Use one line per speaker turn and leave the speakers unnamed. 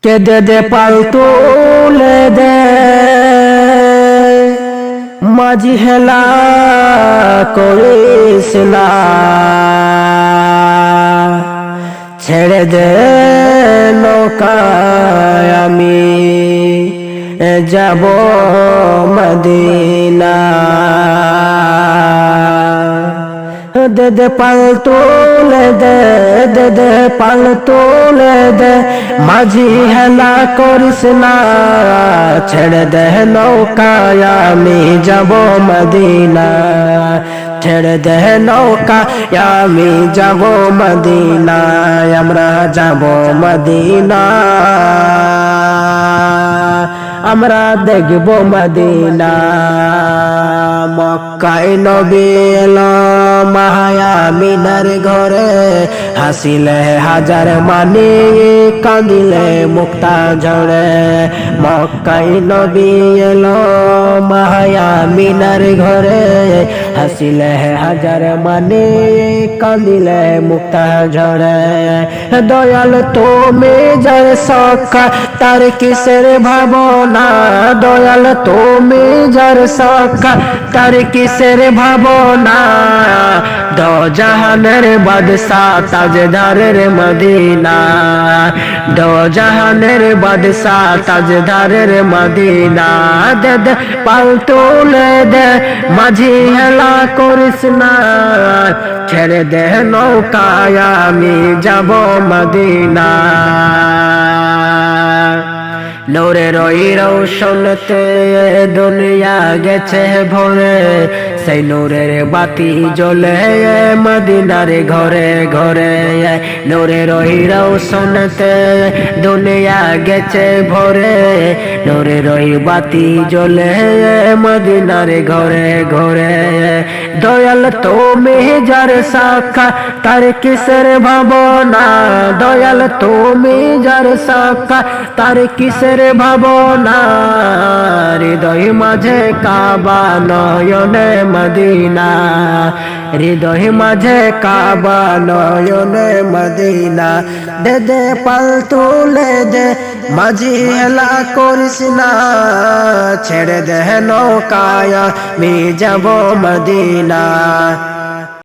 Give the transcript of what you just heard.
কেঁদে দে পাল তুলে দে মাঝি হেলা করিস না, ছেড়ে দে নৌকায় আমি যাব মদিনা। দে দে পাল তুলে দে, দে দে পাল তুলে দে মাঝি হেলা করিস না, ছেড়ে দে নৌকায় আমি যাব মদিনা, ছেড়ে দে নৌকায় আমি যাব মদিনা, আমরা যাব মদিনা, আমরা দেখব মদিনা। মক্কায় নবী এলো মায়ামিনার ঘরে, হাসিলে হাজার মানি কাঁদিলে মুক্তা ঝরে। মক্কায় নবী এলো মায়ামিনার ঘরে, হাসিলে হাজার মানি কাঁদিলে মুক্তা ঝরে। দয়াল তুমি যার সখা তার কিসের ভাবনা, দয়াল তুমি যার সখা তার কিসের ভাবনা। দো জাহানের বাদশা তাজদারের মদিনা, দো জাহানের বাদশা তাজদারের মদিনা। দে দে পাল তুলে দে মাঝি হেলা করিস না, ছেড়ে দে নৌকায় আমি যাব মদিনা। নূরের ওই রৌশনতে দুনিয়া গেছে ভরে, সেই নূরের বাতি জ্বলে মদিনার ঘরে ঘরে। নূরের ওই রৌশনতে দুনিয়া গেছে ভরে, নূরের ওই বাতি জ্বলে মদিনার ঘরে ঘরে। দয়াল তুমি যার সাক্ষা তার কিসের ভাবনা, দয়াল তুমি যার সাক্ষা তার কিসের ভাবনা। হৃদয় মাঝে কাবা নয়নে মদিনা, হৃদয় মাঝে কাবা নয়নে মদিনা। দে দে পাল তুলে দে মাঝি হেলা করিস না, ছেড়ে দে নৌকায় আমি যাব মদিনা।